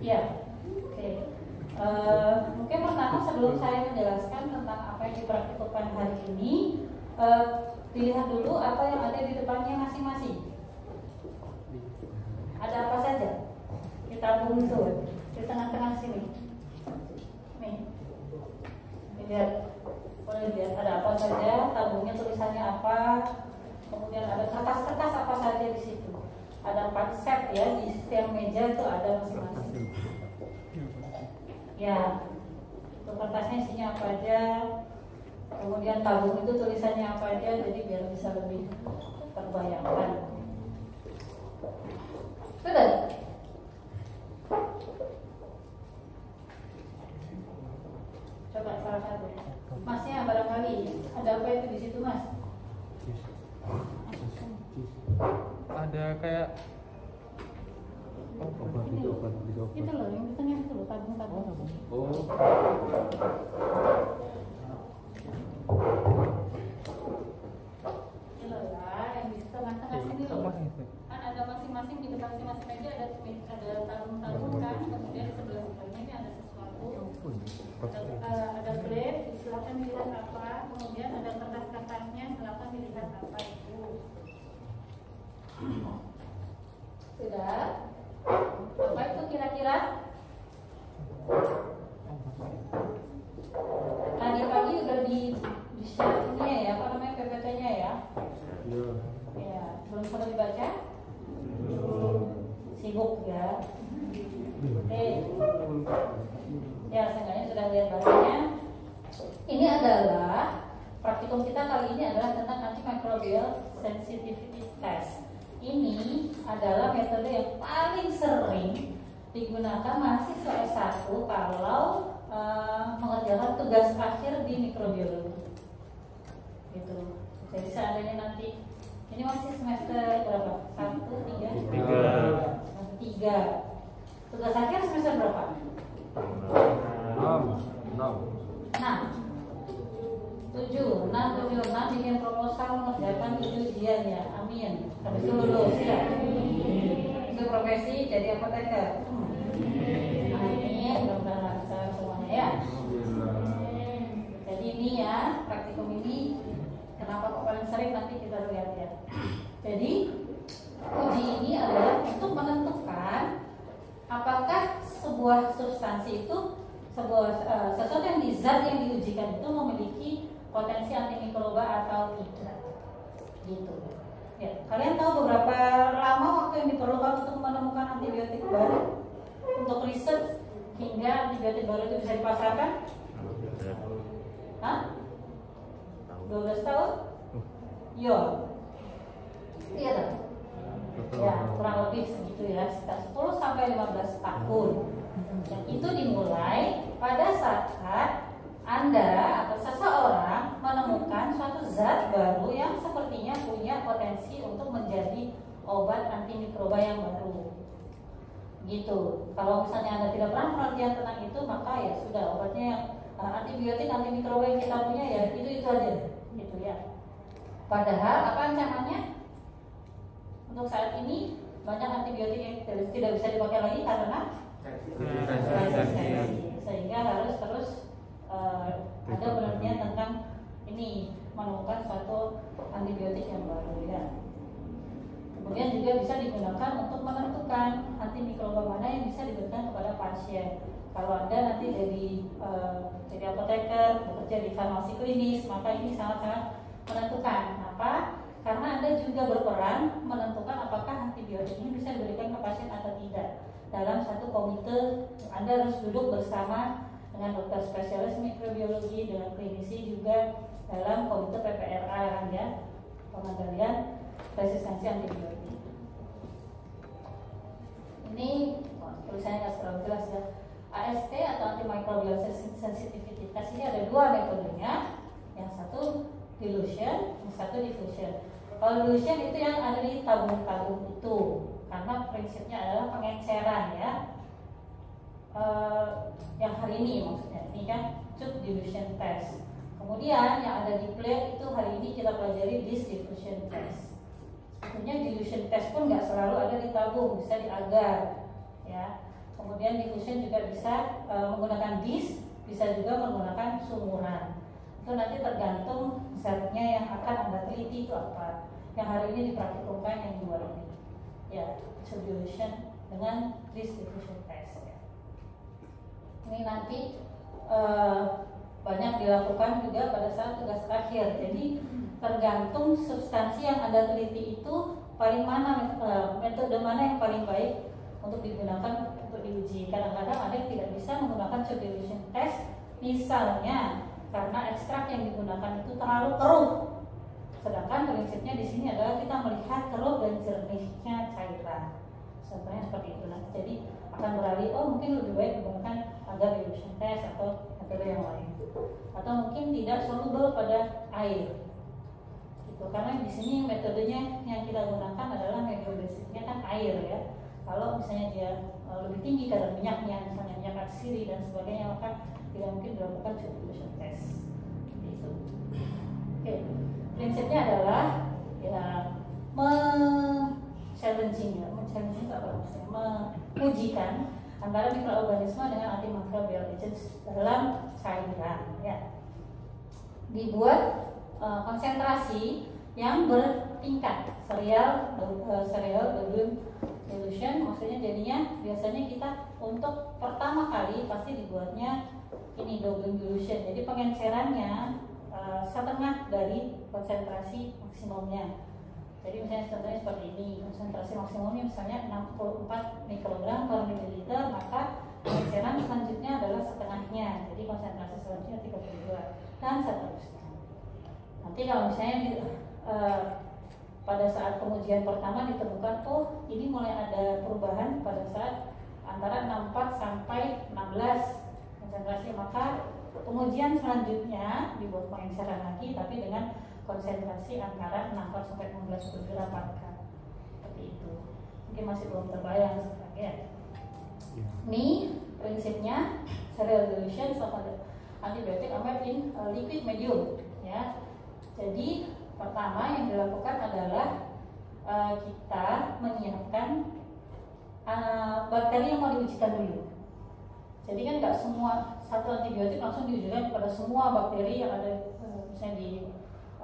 Ya, oke. Mungkin pertama sebelum saya menjelaskan tentang apa yang dipraktikkan hari ini, dilihat dulu apa yang ada di depannya masing-masing. Ada apa saja? Kita buntu di tengah-tengah sini. Nih, lihat, boleh lihat ada apa saja, tabungnya tulisannya apa, kemudian ada kertas-kertas apa saja di situ. Ada 4 set ya, di setiap meja itu ada masing-masing. Ya, untuk kertasnya isinya apa aja, kemudian tabung itu tulisannya apa aja, jadi biar bisa lebih terbayangkan. Sudah? Coba salah satu. Masnya barangkali ada apa itu di situ, Mas? Ada kayak obat itu loh, yang di tengah itu loh, tabung-tabung. Oh. Itu loh ya, yang di tengah-tengah sini loh. Kan ada masing-masing di depan masing-masing meja ada tabung-tabung kan, kemudian di sebelah sebelahnya ini ada sesuatu. Ada plate, silakan dilihat apa, kemudian ada kertas-kertasnya, silakan dilihat apa itu. Sudah? Apa itu kira-kira? Tadi pagi udah di share ini ya, apa namanya PPT-nya ya? Iya. Ya, belum pernah dibaca? Sibuk ya. Oke. Ya, seenggaknya sudah lihat bahannya. Ini adalah praktikum kita kali ini adalah tentang antimicrobial sensitivity test. Ini adalah metode yang paling sering digunakan mahasiswa S1 kalau mengerjakan tugas akhir di mikrobiologi. Gitu. Jadi seandainya nanti ini masih semester berapa? 1, 3? 3. Tugas akhir semester berapa? 6. 7, 6 bikin proposal mengerjakan 7 ujian ya, amin. Habis itu lulus ya. Itu profesi jadi apoteker. Amin, mudah-mudahan lancar semuanya ya. Jadi ini ya, praktikum ini kenapa kok paling sering nanti kita lihat ya. Jadi uji ini adalah untuk menentukan apakah sebuah substansi itu sesuatu yang zat yang diujikan itu memiliki potensi antimikroba atau tidak, gitu. Ya, kalian tahu beberapa lama waktu yang diperlukan untuk menemukan antibiotik baru untuk riset hingga antibiotik baru itu bisa dipasarkan? Hah? 12 tahun? Yo. Iya dong. Ya, kurang lebih segitu ya, sekitar 10 sampai 15 tahun. Dan itu dimulai pada saat Anda atau seseorang menemukan suatu zat baru yang sepertinya punya potensi untuk menjadi obat antimikroba yang baru. Gitu. Kalau misalnya Anda tidak pernah penelitian tentang itu, maka ya sudah, obatnya yang antibiotik antimikroba yang kita punya ya itu aja, gitu ya. Padahal apa ancamannya? Untuk saat ini banyak antibiotik yang tidak bisa dipakai lagi karena resistensi, sehingga harus terus ada penelitian tentang ini, menemukan suatu antibiotik yang baru ya. Kemudian juga bisa digunakan untuk menentukan antimikroba mana yang bisa diberikan kepada pasien. Kalau Anda nanti jadi apoteker, bekerja di farmasi klinis, maka ini sangat-sangat menentukan. Apa? Karena Anda juga berperan menentukan apakah antibiotik ini bisa diberikan ke pasien atau tidak. Dalam satu komite, Anda harus duduk bersama dengan dokter spesialis mikrobiologi, dengan klinisi juga dalam komite PPRA ya, pengendalian resistensi antibiotik. Ini tulisannya nggak terlalu jelas ya. AST atau antimicrobial sensitivity test ini ada 2 metodenya. Yang satu dilution, yang satu diffusion. Kalau dilution itu yang ada di tabung-tabung itu, karena prinsipnya adalah pengenceran ya. Yang hari ini maksudnya, ini kan tube dilution test. Kemudian yang ada di plate itu hari ini kita pelajari diffusion test. Sebetulnya dilution test pun nggak selalu ada di tabung, bisa di agar ya. Kemudian diffusion juga bisa menggunakan disk, bisa juga menggunakan sumuran. Itu nanti tergantung zatnya yang akan Anda teliti itu apa. Yang hari ini dipraktikumkan yang dua ini, ya, distribution dengan disk diffusion test. Ya. Ini nanti banyak dilakukan juga pada saat tugas akhir. Jadi tergantung substansi yang Anda teliti itu paling mana, metode mana yang paling baik untuk digunakan untuk diuji. Kadang-kadang ada yang tidak bisa menggunakan substitution test, misalnya karena ekstrak yang digunakan itu terlalu keruh. Sedangkan prinsipnya di sini adalah kita melihat keruh dan jernihnya cairan. Contohnya seperti itu. Nah, jadi akan beralih, mungkin lebih baik menggunakan agar dilution test atau metode yang lain, atau mungkin tidak soluble pada air. Gitu. Karena di sini metodenya yang kita gunakan adalah metode basicnya kan air ya. Kalau misalnya dia lebih tinggi kadar minyaknya, misalnya minyak atsiri dan sebagainya, maka tidak mungkin dilakukan substitution test. Itu. Oke. Prinsipnya adalah ya challenging apa maksudnya? Mengujikan antara mikroorganisme dengan antimicrobial agents dalam cairan. Ya. Dibuat konsentrasi yang bertingkat, serial dilution, maksudnya jadinya biasanya kita untuk pertama kali pasti dibuatnya ini double dilution. Jadi pengencerannya setengah dari konsentrasi maksimumnya. Jadi misalnya contohnya seperti ini, konsentrasi maksimumnya misalnya 64 mikrogram per mililiter, maka pengenceran selanjutnya adalah setengahnya. Jadi konsentrasi selanjutnya 32 dan seterusnya. Nanti kalau misalnya pada saat pengujian pertama ditemukan, ini mulai ada perubahan pada saat antara 64 sampai 16 konsentrasi, maka pengujian selanjutnya dibuat pengenceran lagi tapi dengan konsentrasi antara 64 sampai 16 mikrogram per gram. Seperti itu. Mungkin masih belum terbayang sebagian. Ini prinsipnya serial dilution sama antibiotik amat in liquid medium ya. Jadi pertama yang dilakukan adalah kita menyiapkan bakteri yang mau diujikan dulu. Jadi kan nggak semua satu antibiotik langsung diujikan pada semua bakteri yang ada misalnya di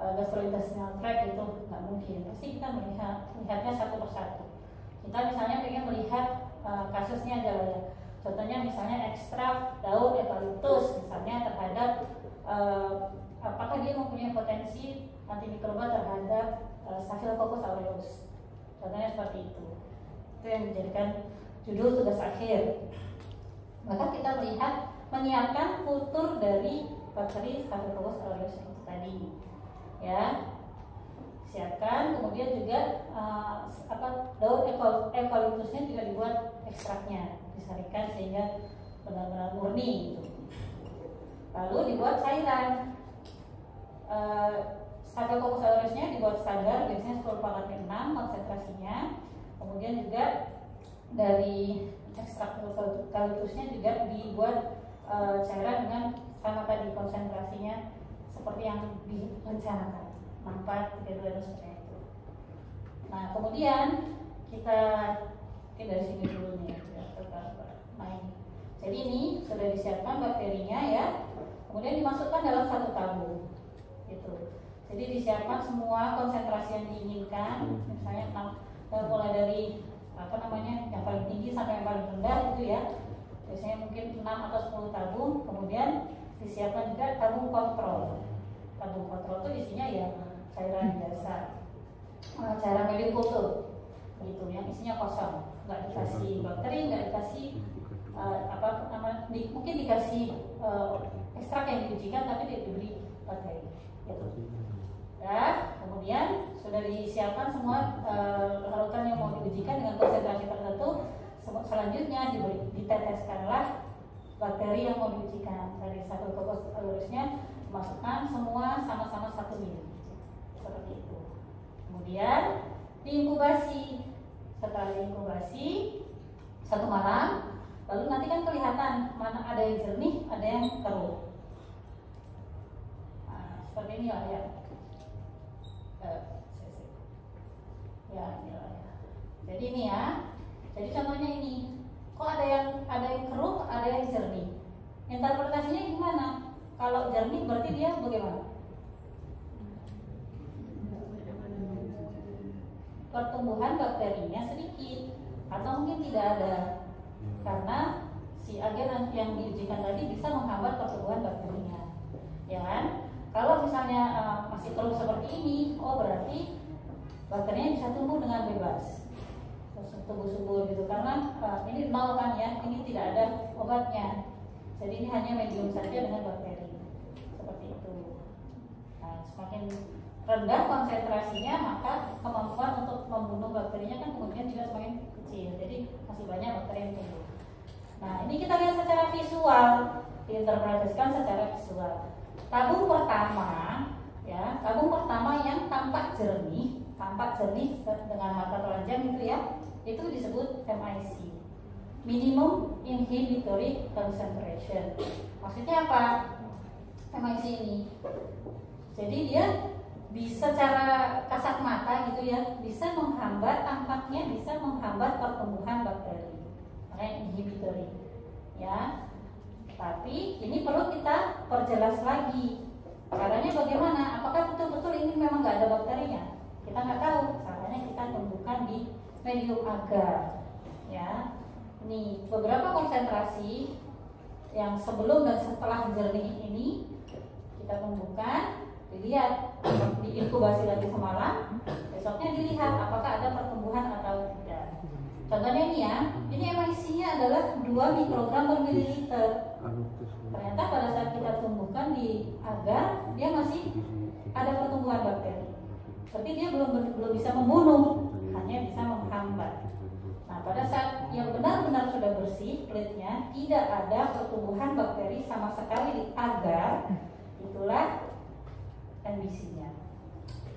gastrointestinal tract, itu nggak mungkin. Pasti kita melihatnya satu persatu. Kita misalnya pengen melihat kasusnya aja ya. Contohnya misalnya ekstrak daun eukaliptus misalnya terhadap apakah dia mempunyai potensi antimikroba terhadap Staphylococcus aureus. Contohnya seperti itu. Itu yang dijadikan judul tugas akhir. Maka kita melihat menyiapkan kultur dari bakteri Staphylococcus aureus itu tadi. Ya, siapkan. Kemudian juga daun eukaliptusnya juga dibuat ekstraknya, disarikan sehingga benar-benar murni gitu. Lalu dibuat cairan. Staphylococcus aureusnya dibuat standar, biasanya 10/6 konsentrasinya. Kemudian juga dari ekstrak eukaliptusnya juga dibuat cairan dengan sama tadi konsentrasinya seperti yang direncanakan 64 32 seperti itu. Nah kemudian kita dari sini dulu nih ya, main. Jadi ini sudah disiapkan bakterinya ya, kemudian dimasukkan dalam satu tabung gitu. Jadi disiapkan semua konsentrasi yang diinginkan, misalnya mulai dari yang paling tinggi sampai yang paling rendah itu ya. Biasanya mungkin 6 atau 10 tabung. Kemudian disiapkan juga tabung kontrol. Tabung kontrol itu isinya ya cairan biasa, cairan medium kultur gitu, yang isinya kosong, nggak dikasih bakteri, nggak dikasih mungkin dikasih ekstrak yang diujikan tapi diberi bakteri gitu. Ya, kemudian sudah disiapkan semua larutan yang mau diujikan dengan konsentrasi tertentu. Selanjutnya diteteskanlah bakteri yang mau diujikan. Dari Staphylococcus aureusnya dimasukkan semua sama-sama 1 ml seperti itu. Kemudian diinkubasi. Setelah diinkubasi 1 malam, lalu nanti kan kelihatan mana ada yang jernih, ada yang keruh. Nah, seperti ini lah ya. Ya. Jadi ini ya. Jadi contohnya ini, kok ada yang Kalau jernih berarti dia bagaimana? Pertumbuhan bakterinya sedikit atau mungkin tidak ada, karena si agen yang diujikan tadi bisa menghambat pertumbuhan bakterinya, ya kan? Kalau misalnya masih terus seperti ini, oh berarti bakterinya bisa tumbuh dengan bebas, tumbuh subur gitu, karena ini nol kan ya, ini tidak ada obatnya, jadi ini hanya medium saja dengan bakteri, seperti itu. Nah, semakin rendah konsentrasinya, maka kemampuan untuk membunuh bakterinya kan kemudian juga semakin kecil, jadi masih banyak bakteri yang tumbuh. Nah, ini kita lihat secara visual, diinterpretasikan secara visual. Tabung pertama, ya, tabung pertama yang tampak jernih dengan mata telanjang itu ya, itu disebut MIC, minimum inhibitory concentration. Maksudnya apa MIC ini? Jadi dia bisa secara kasat mata gitu ya, bisa menghambat, tampaknya bisa menghambat pertumbuhan bakteri, makanya inhibitory ya. Tapi ini perlu kita perjelas lagi, caranya bagaimana, apakah betul-betul ini memang nggak ada bakterinya, kita nggak tahu. Caranya kita tumbuhkan di medium agar ya. Ini beberapa konsentrasi yang sebelum dan setelah jernih ini kita tumbuhkan, dilihat, diinkubasi lagi semalam, besoknya dilihat apakah ada pertumbuhan atau tidak. Contohnya ini ya, ini MIC-nya adalah 2 mikrogram per mililiter. Ternyata pada saat kita tumbuhkan di agar, dia masih ada pertumbuhan bakteri. Tapi dia belum bisa membunuh, hanya bisa menghambat. Nah, pada saat yang benar-benar sudah bersih plate-nya, tidak ada pertumbuhan bakteri sama sekali di agar, itulah MIC-nya.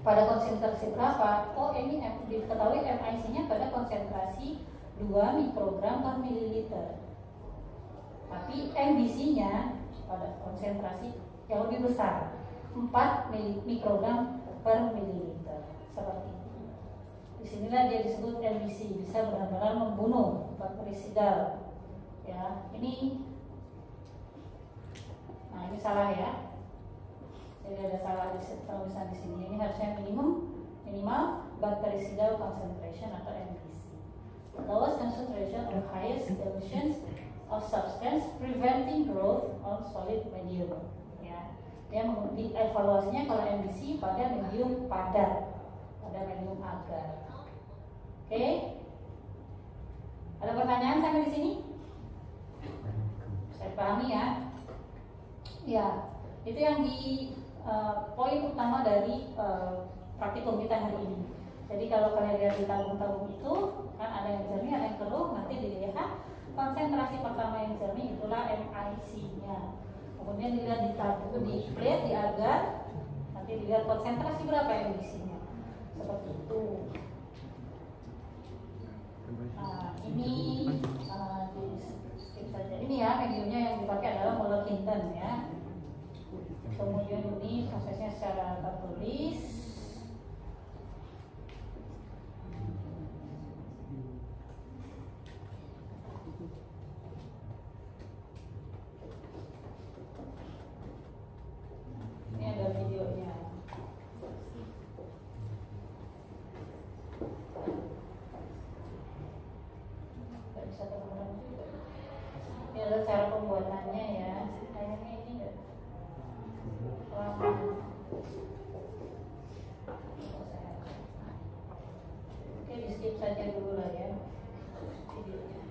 Pada konsentrasi berapa? Oh, ini diketahui MIC-nya pada konsentrasi 2 mikrogram per mililiter. Tapi MBC-nya pada konsentrasi yang lebih besar, 4 mikrogram per mililiter. Seperti itu. Disinilah dia disebut MBC, bisa benar-benar membunuh bakterisidal. Ya, ini salah ya. Jadi ada salah di tulisan di sini. Ini harusnya minimal bactericidal concentration atau MBC. Lowest concentration or highest dilution of substance preventing growth on solid medium. Ya, dia evaluasinya kalau MBC pada medium padat, pada medium agar. Oke? Ada pertanyaan sampai di sini? Saya pahami ya. Ya, itu yang di poin utama dari praktikum kita hari ini. Jadi kalau kalian lihat di tabung-tabung itu kan ada yang jernih, ada yang keruh. Nanti dilihat konsentrasi pertama yang jernih itulah MIC-nya. Kemudian dilihat di tabung, di plate, di agar. Nanti dilihat konsentrasi berapa MIC-nya. Seperti itu. Nah, ini skip saja. Ini ya mediumnya yang dipakai adalah Muller Hinton ya. Kemudian ini prosesnya secara tertulis. Ini ada videonya. Gak bisa teman-teman juga. Ini adalah cara pembuatannya ya. Kayaknya ini enggak. Oke, di skip saja dulu lah ya videonya.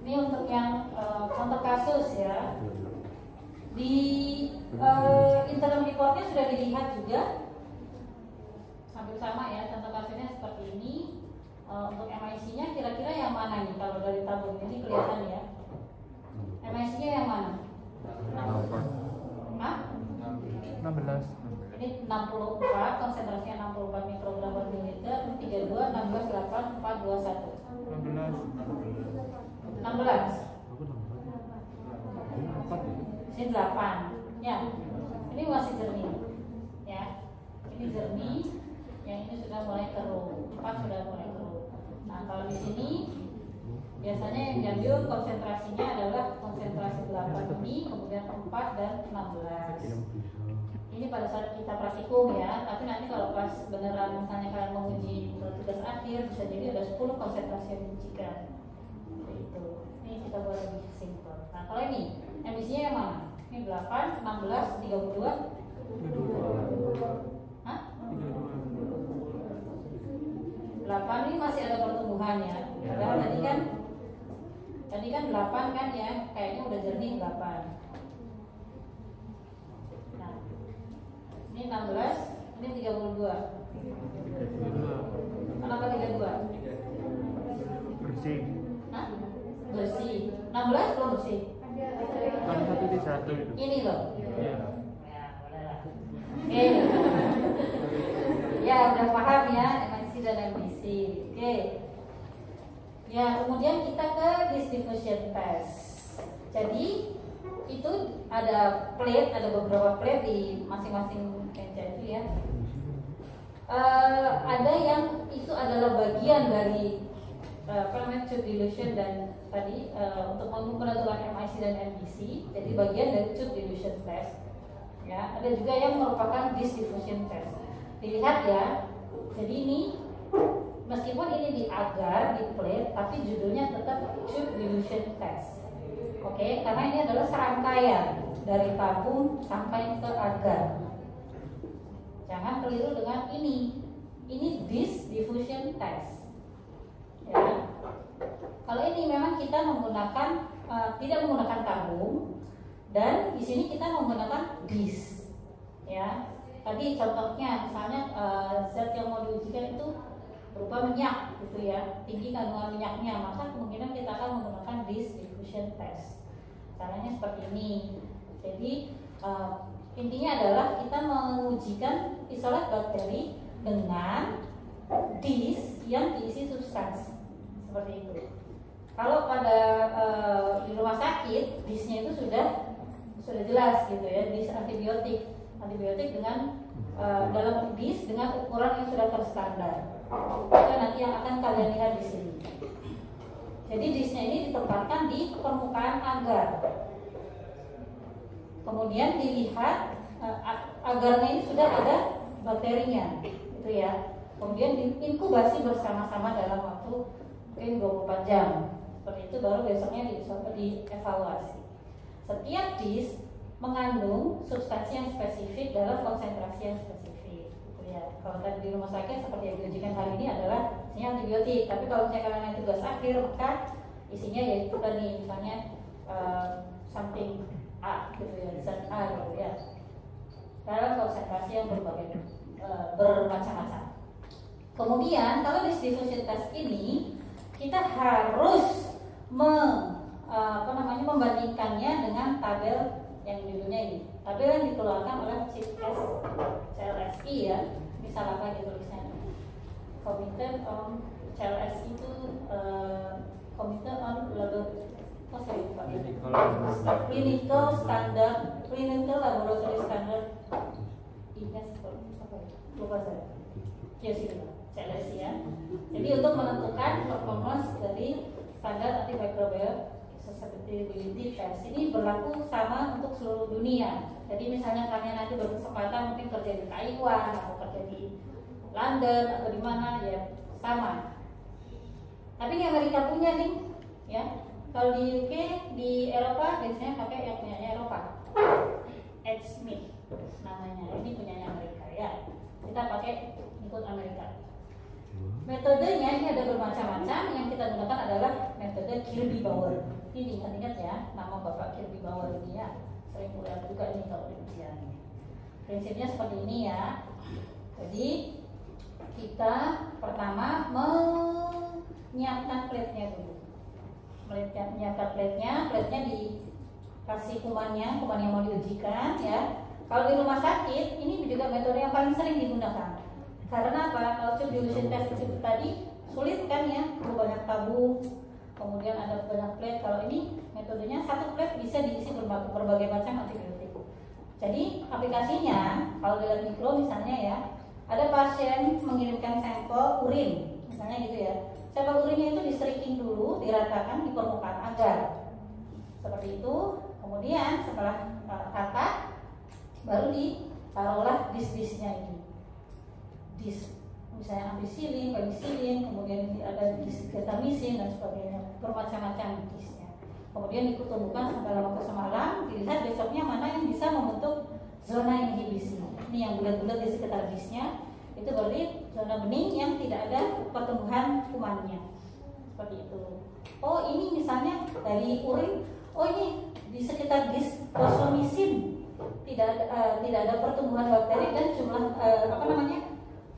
Ini untuk yang contoh kasus ya. Di interim reportnya sudah dilihat juga, hampir sama ya. Contoh kasusnya seperti ini. Untuk MIC-nya kira-kira yang mana nih? Kalau dari tabung ini kelihatan ya. MIC-nya yang mana? Hah? 16. Ini 64, konsentrasinya 64 mikrogram per mililiter, 32, 16, 8, 4, 2, 1. 16. Ini 8. Ya, ini masih jernih. Ya, ini jernih. Yang ini sudah mulai keruh. 4 sudah mulai keruh. Nah, kalau di sini biasanya yang diambil konsentrasinya adalah konsentrasi 8 8 ini, kemudian 4 dan 16. Ini pada saat kita praktikum ya, tapi nanti kalau pas beneran misalnya kalian menguji tugas akhir bisa jadi ada 10 konsentrasi yang diujikan. Itu. Ini kita buat lebih simpel. Nah, kalau ini emisinya yang mana? Ini 8, 16, 32. Hah? 8 ini masih ada pertumbuhan ya. Padahal tadi kan 8 kan ya, kayaknya udah jernih 8. Nah, ini 16, ini 32. Kenapa 32? Bersih. Hah? Bersih. 16 belum bersih. Kan 1 di 1 itu. Ini loh. Iya. Ya, bolehlah. Oke. Ya, udah paham ya, MIC dan MBC. Oke. Ya, kemudian kita ke distribution test. Jadi itu ada plate, ada beberapa plate di masing-masing meja itu ya. Ada yang itu adalah bagian dari tube dilution dan tadi untuk menentukan MIC dan MBC. Jadi bagian dari tube dilution test. Ya, ada juga yang merupakan distribution test. Dilihat ya. Jadi ini meskipun ini di agar, di plate, tapi judulnya tetap tube dilution test. Oke, karena ini adalah serangkaian dari tabung sampai ke agar. Jangan keliru dengan ini. Ini diffusion test. Ya. Kalau ini memang kita menggunakan tidak menggunakan tabung dan di sini kita menggunakan disk. Ya. Tadi contohnya misalnya zat yang mau diujikan itu berupa minyak gitu ya, tinggi kandungan minyaknya, maka kemungkinan kita akan menggunakan diffusion test. Caranya seperti ini. Jadi intinya adalah kita mengujikan isolat bakteri dengan disk yang diisi substansi seperti itu. Kalau pada di rumah sakit disknya itu sudah jelas gitu ya, disk antibiotik dengan dalam disk dengan ukuran yang sudah terstandar. Itu nanti yang akan kalian lihat di sini. Jadi disknya ini ditempatkan di permukaan agar. Kemudian dilihat agarnya ini sudah ada bakterinya, gitu ya. Kemudian diinkubasi bersama-sama dalam waktu mungkin 24 jam. Seperti itu baru besoknya dievaluasi. Setiap disk mengandung substansi yang spesifik dalam konsentrasi yang spesifik. Gitu ya. Kalau tadi di rumah sakit seperti yang diujikan hari ini adalah isinya antibiotik. Tapi kalau misalnya kalian tugas akhir maka isinya yaitu tadi misalnya something A gitu ya, zat A gitu ya. Dalam konsentrasi yang bermacam-macam. Kemudian kalau distribution test ini kita harus membandingkannya dengan tabel yang judulnya ini. Tabel yang dikeluarkan oleh Chief CLSI ya. Misal apa gitu tulisnya? Committed on CLSI itu Committed on Clinical Laboratory Standard. Lupa saya. Ya sih, CLSI ya. Jadi untuk menentukan performance dari standar antimicrobial susceptibility test ini berlaku sama untuk seluruh dunia. Jadi misalnya kalian nanti berkesempatan mungkin kerja di Taiwan atau kerja di London atau di mana ya sama. Tapi di Amerika punya nih, ya. Kalau di UK, di Eropa biasanya pakai yang punyanya Eropa. Smith namanya. Ini punyanya Amerika ya. Kita pakai ikut Amerika. Metodenya ini ada bermacam-macam. Yang kita gunakan adalah metode Kirby-Bauer. Ini ingat-ingat ya, nama Bapak Kirby-Bauer ini ya. Sering kuliah juga ini kalau di ujian. Prinsipnya seperti ini ya. Jadi kita pertama menyiapkan plate-nya dulu. Menyiapkan plate-nya dikasih kuman yang mau diujikan ya. Kalau di rumah sakit, ini juga metode yang paling sering digunakan. Karena apa? Kalau tube dilution test itu tadi sulit kan ya, banyak tabung, kemudian ada banyak plate. Kalau ini metodenya satu plate bisa diisi berbagai macam antibiotik. Jadi aplikasinya kalau dalam mikro misalnya ya, ada pasien mengirimkan sampel urin, misalnya gitu ya. Sampel urinnya itu di-streaking dulu, diratakan di permukaan agar. Seperti itu. ampicillin, penicillin, kemudian ada gentamicin dan sebagainya, bermacam-macam disnya. Kemudian dikumpulkan sampai lama ke semalam, dilihat besoknya mana yang bisa membentuk zona inhibisi. Ini yang bulat-bulat di sekitar disnya, itu berarti zona bening yang tidak ada pertumbuhan kumannya. Seperti itu. Oh ini misalnya dari urin, oh ini di sekitar dis fosfomisin tidak ada pertumbuhan bakteri dan jumlah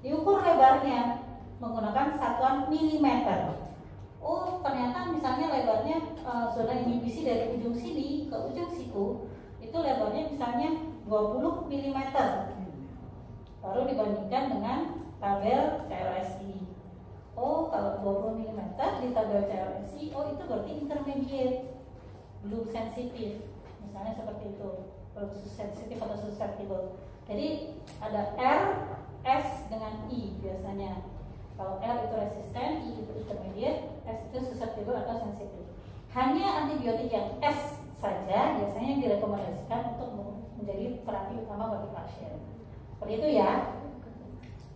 diukur lebarnya menggunakan satuan milimeter. Oh ternyata misalnya lebarnya zona inhibisi dari ujung sini ke ujung siku itu lebarnya misalnya 20 mm. Baru dibandingkan dengan tabel CLSI. Oh kalau 20 mm di tabel CLSI, oh itu berarti intermediate, belum sensitif. Misalnya seperti itu, belum sensitif atau susceptible. Jadi ada R, S dengan I biasanya. Kalau R itu resisten, I itu intermediate, S itu susceptible atau sensitif. Hanya antibiotik yang S saja biasanya direkomendasikan untuk menjadi terapi utama bagi pasien. Seperti itu ya.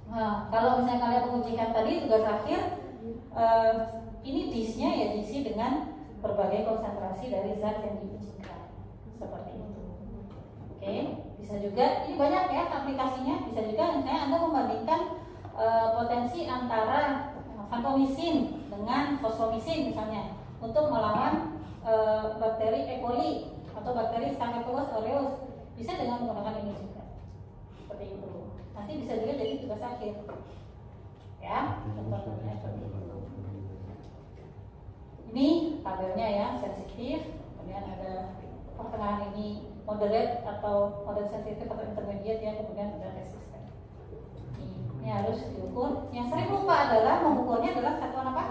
Nah, kalau misalnya kalian mengujikan tadi tugas akhir, ini disnya ya diisi dengan berbagai konsentrasi dari zat yang diujikan. Seperti itu. Oke, bisa juga ini banyak ya aplikasinya. Bisa juga misalnya Anda membandingkan potensi antara vancomycin dengan fosfomisin misalnya untuk melawan bakteri E. coli atau bakteri Staphylococcus aureus, bisa dengan menggunakan ini juga. Seperti itu. Nanti bisa juga jadi tugas akhir. Ya, contohnya. Ini tabelnya ya, sensitif, kemudian ada pertengahan ini moderate atau moderate sensitif atau intermediate ya, kemudian ada resisten. Ini harus diukur. Yang sering lupa adalah mengukurnya adalah satuan apa?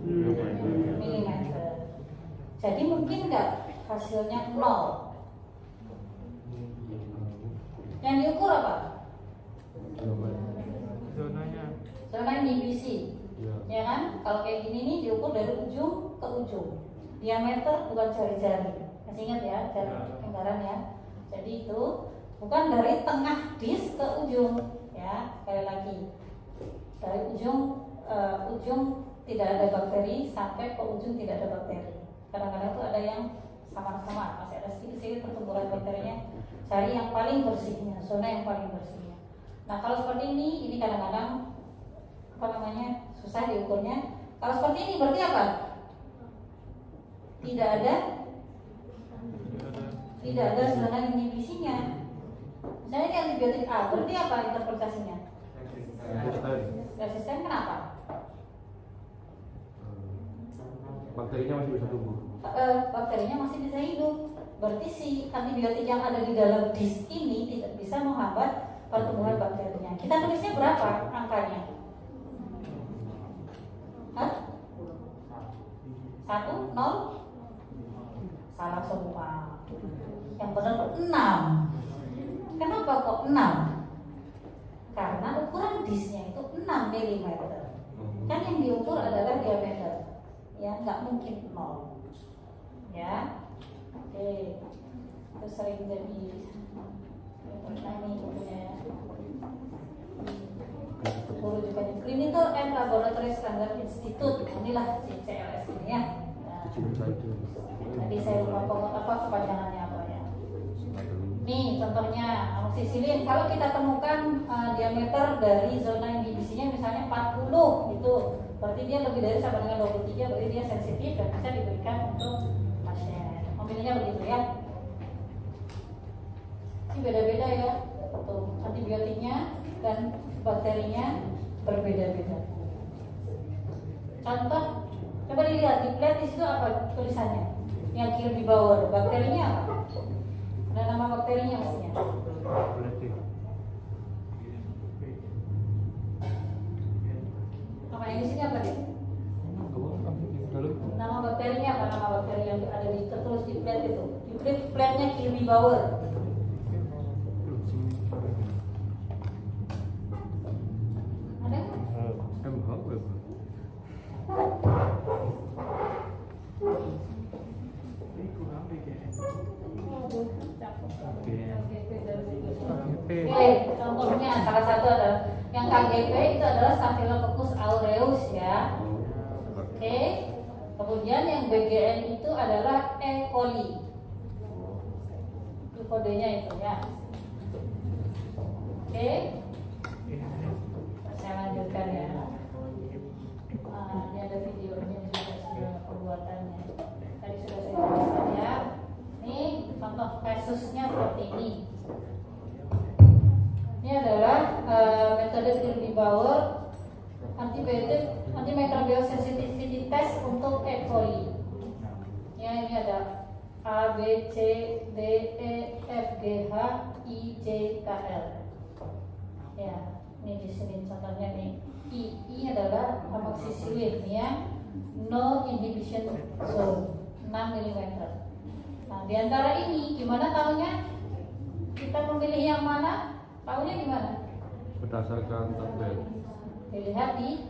Milimeter. Jadi mungkin nggak hasilnya 0. Yang diukur apa? Zona inhibisi. Ya kan? Kalau kayak gini nih diukur dari ujung ke ujung. Diameter bukan jari-jari. Masih ingat ya, jari lingkaran ya. Jadi itu bukan dari tengah dis ke ujung ya. Sekali lagi. Dari ujung tidak ada bakteri sampai ke ujung tidak ada bakteri. Kadang-kadang tuh ada yang samar-samar, masih ada sedikit-sedikit pertumbuhan bakterinya. Cari yang paling bersihnya, zona yang paling bersihnya. Nah kalau seperti ini kadang-kadang susah diukurnya. Kalau seperti ini berarti apa? Tidak ada zona inhibisinya. Misalnya ini antibiotik A, berarti apa interpretasinya? Resisten kenapa? Bakterinya masih bisa tumbuh. Bakterinya masih bisa hidup. Berarti si antibiotik yang ada di dalam dis ini tidak bisa menghambat pertumbuhan bakterinya. Kita tulisnya berapa angkanya? 1, 0? Salah semua. Yang benar 6. Kenapa kok 6? Karena ukuran disnya itu 6 mm. Kan yang diukur adalah diameter. Ya, nggak mungkin 0. Ya. Oke. Itu sering jadi guru juga di Clinical and Laboratory Standard Institute. Inilah si CLS ini ya. Nah, tadi saya lupa kepanjangannya apa ya. Nih contohnya amoxicillin. Kalau kita temukan diameter dari zona inhibisinya misalnya 40 gitu, berarti dia lebih dari sama dengan 23, berarti dia sensitif dan bisa diberikan untuk pasien. Mobilnya begitu ya. Ini beda-beda ya, tuh antibiotiknya dan bakterinya berbeda-beda. Contoh, coba dilihat di plate di situ apa tulisannya? Yang kiri di bawah, bakterinya apa? Ada nama bakterinya maksudnya? Nama yang di sini apa dia? Nama bakterinya apa? Nama bakteri yang ada di tertulis di plate itu? Di plate-nya kiri di bawah. Contohnya salah satu adalah yang KGP itu adalah Staphylococcus aureus ya. Oke. Kemudian yang BGN itu adalah E. coli. Itu kodenya itu ya. Oke. Saya lanjutkan ya. Ini ada videonya juga sudah pembuatannya. Tadi sudah saya jelaskan ya. Ini contoh kasusnya seperti ini. Ini adalah metode Kirby Bauer antimicrobial sensitivity test untuk E. coli. Ya, ini ada A, B, C, D, E, F, G, H, I, J, K, L. Ya, ini di sini contohnya nih. I adalah amoxicillin ya, no inhibition zone 6 mm. Nah, di antara ini gimana tahunya? Kita memilih yang mana? Tahunya gimana? Berdasarkan tabel. Dilihat di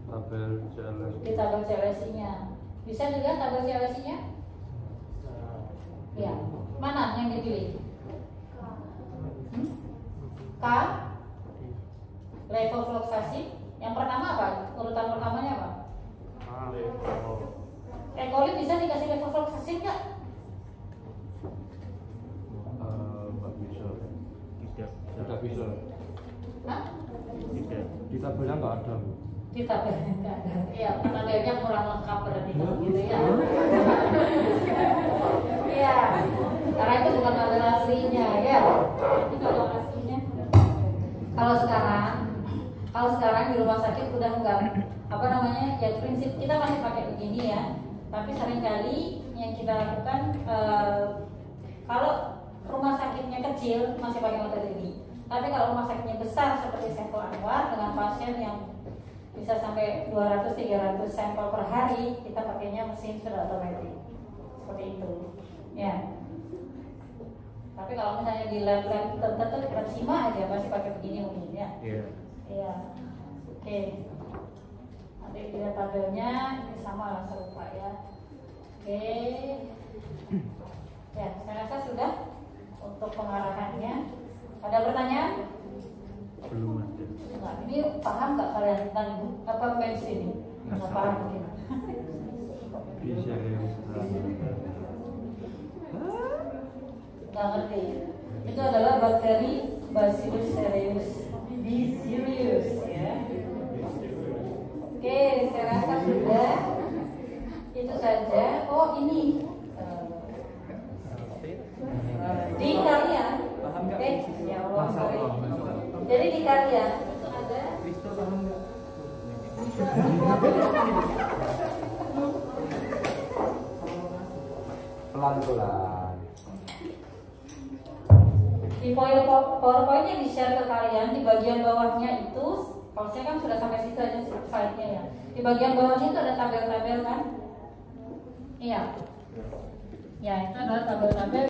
Tabel CLS. Di tabel CLS-nya. Bisa dilihat tabel CLS-nya? Ya. Mana yang dipilih? K. Levofloxacin. Yang pertama apa? Urutan pertamanya apa? E. coli bisa dikasih levofloxacin nggak? Nggak bisa. Tidak bisa. Hah? Tidak. Di tabelnya nggak ada. Di tabelnya nggak ada. Iya, tabelnya kurang lengkap berarti kalau gitu ya. Iya, karena itu bukan tabel aslinya ya. Ini tabel aslinya. Kalau sekarang di rumah sakit udah enggak ya prinsip kita masih pakai begini ya. Tapi seringkali yang kita lakukan kalau rumah sakitnya kecil masih pakai metode ini. Tapi kalau rumah sakitnya besar seperti Saiful Anwar dengan pasien yang bisa sampai 200-300 sampel per hari, kita pakainya mesin sudah otomatis seperti itu ya. Tapi kalau misalnya di lab tertentu di Persima aja masih pakai begini mungkin ya. Iya. Oke. Nanti kita tabelnya ini sama lah serupa ya. Oke. Ya, saya rasa sudah untuk pengarahannya. Ada pertanyaan? Belum ada. Nah, ini paham nggak kalian tentang apa mens ini? Nggak paham mungkin. Bisa ya. Nggak ngerti. Itu adalah bakteri Bacillus cereus. Ya. Oke, saya rasa sudah. Itu saja. Oh, ini di kalian. Oke, ya Allah. Jadi di kalian itu ada. Pelan-pelan. Di PowerPoint-nya di-share ke kalian, di bagian bawahnya itu, kalau saya kan sudah sampai situ aja slide-nya ya. Di bagian bawahnya itu ada tabel-tabel kan? Iya. Ya, itu adalah tabel-tabel